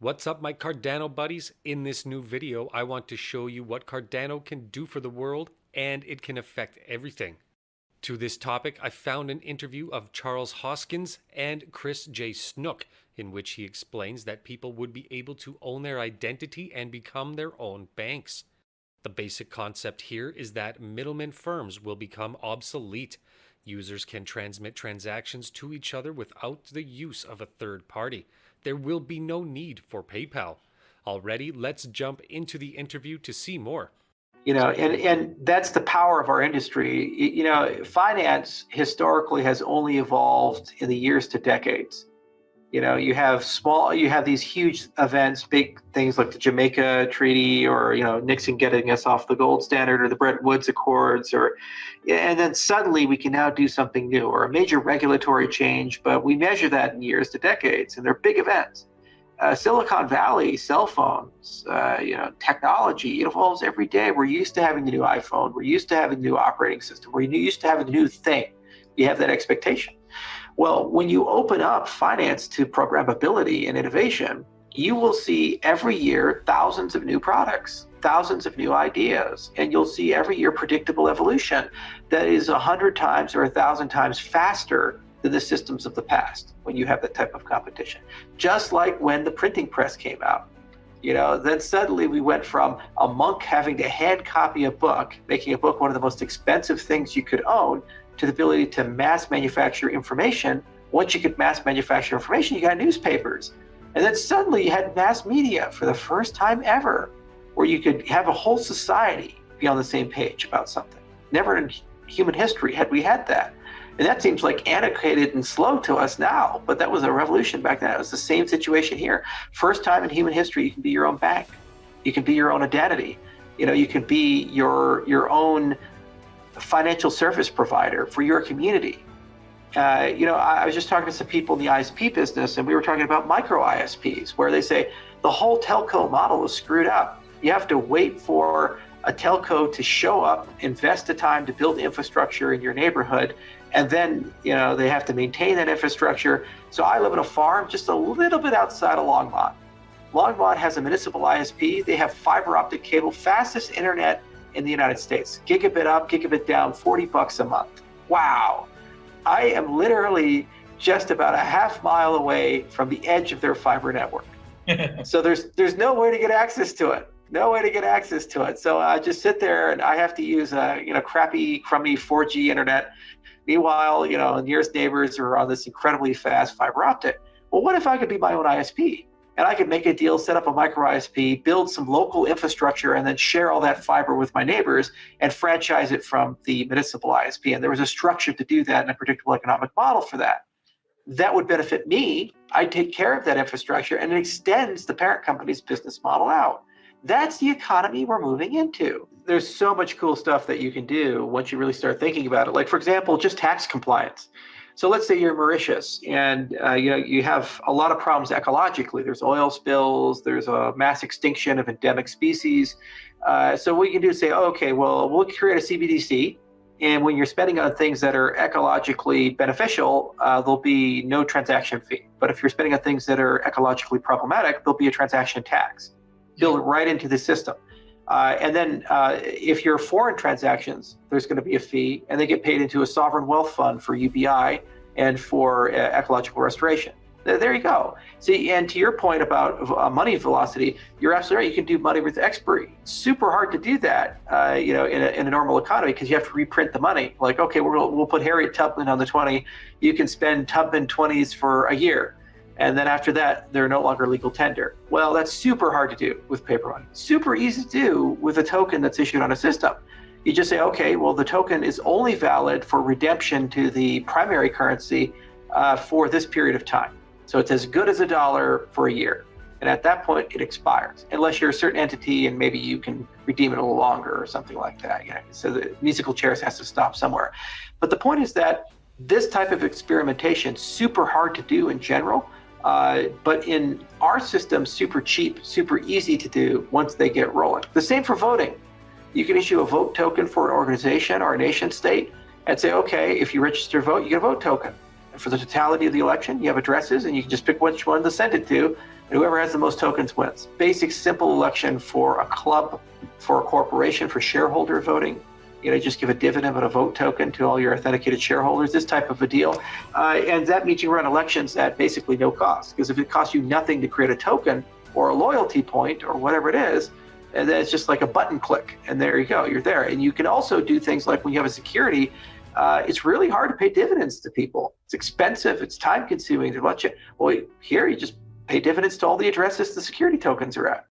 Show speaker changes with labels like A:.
A: What's up, my Cardano buddies? In this new video, I want to show you what Cardano can do for the world, and it can affect everything. To this topic, I found an interview of Charles Hoskinson and Chris J. Snook, in which he explains that people would be able to own their identity and become their own banks. The basic concept here is that middlemen firms will become obsolete. Users can transmit transactions to each other without the use of a third party. There will be no need for PayPal. Already, let's jump into the interview to see more.
B: And that's the power of our industry. Finance historically has only evolved in the years to decades. You have these huge events, big things like the Jamaica Treaty, or Nixon getting us off the gold standard, or the Bretton Woods Accords, and then suddenly we can now do something new, or a major regulatory change. But we measure that in years to decades, and they're big events. Silicon Valley, cell phones, technology, it evolves every day. We're used to having the new iPhone. We're used to having the new operating system. We're used to having the new thing. You have that expectation. Well, when you open up finance to programmability and innovation, you will see every year thousands of new products, thousands of new ideas, and you'll see every year predictable evolution that is 100 times or 1,000 times faster than the systems of the past when you have that type of competition. Just like when the printing press came out. Then suddenly we went from a monk having to hand copy a book, making a book one of the most expensive things you could own, to the ability to mass manufacture information. Once you could mass manufacture information, you got newspapers. And then suddenly you had mass media for the first time ever, where you could have a whole society be on the same page about something. Never in human history had we had that. And that seems like antiquated and slow to us now, but that was a revolution back then. It was the same situation here. First time in human history, you can be your own bank. You can be your own identity. You can be your own financial service provider for your community. I was just talking to some people in the ISP business, and we were talking about micro ISPs, where they say the whole telco model is screwed up. You have to wait for a telco to show up, invest the time to build infrastructure in your neighborhood, and then they have to maintain that infrastructure. So I live in a farm just a little bit outside of Longmont. Longmont has a municipal ISP. They have fiber optic cable, fastest internet in the United States. Gigabit up, gigabit down, $40 a month. Wow. I am literally just about a half mile away from the edge of their fiber network. So there's no way to get access to it. No way to get access to it. So I just sit there and I have to use crappy, crummy 4G internet. Meanwhile, nearest neighbors are on this incredibly fast fiber optic. Well, what if I could be my own ISP? And I could make a deal, set up a micro ISP, build some local infrastructure, and then share all that fiber with my neighbors and franchise it from the municipal ISP. And there was a structure to do that and a predictable economic model for that. That would benefit me. I take care of that infrastructure, and it extends the parent company's business model out. That's the economy we're moving into. There's so much cool stuff that you can do once you really start thinking about it. Like, for example, just tax compliance. So let's say you're Mauritius, and you have a lot of problems ecologically. There's oil spills, there's a mass extinction of endemic species. So what you can do is say, okay, well, we'll create a CBDC, and when you're spending on things that are ecologically beneficial, there'll be no transaction fee. But if you're spending on things that are ecologically problematic, there'll be a transaction tax. Build it right into the system. And then if you're foreign transactions, there's going to be a fee, and they get paid into a sovereign wealth fund for UBI and for ecological restoration. There you go. See, and to your point about money velocity, you're absolutely right. You can do money with expiry. Super hard to do that, in a normal economy, because you have to reprint the money. Like, okay, we'll put Harriet Tubman on the 20. You can spend Tubman 20s for a year. And then after that, they're no longer legal tender. Well, that's super hard to do with paper money. Super easy to do with a token that's issued on a system. You just say, okay, well, the token is only valid for redemption to the primary currency for this period of time. So it's as good as $1 for a year. And at that point, it expires, unless you're a certain entity and maybe you can redeem it a little longer or something like that. So the musical chairs has to stop somewhere. But the point is that this type of experimentation, super hard to do in general. But in our system, super cheap, super easy to do once they get rolling. The same for voting. You can issue a vote token for an organization or a nation state and say, okay, if you register to vote, you get a vote token. And for the totality of the election, you have addresses, and you can just pick which one to send it to. and whoever has the most tokens wins. Basic, simple election for a club, for a corporation, for shareholder voting. Just give a dividend and a vote token to all your authenticated shareholders, this type of a deal. And that means you run elections at basically no cost, because if it costs you nothing to create a token or a loyalty point or whatever it is, and then it's just like a button click, and there you go, you're there. And you can also do things like when you have a security, it's really hard to pay dividends to people. It's expensive, it's time consuming to let you, well, here you just pay dividends to all the addresses the security tokens are at.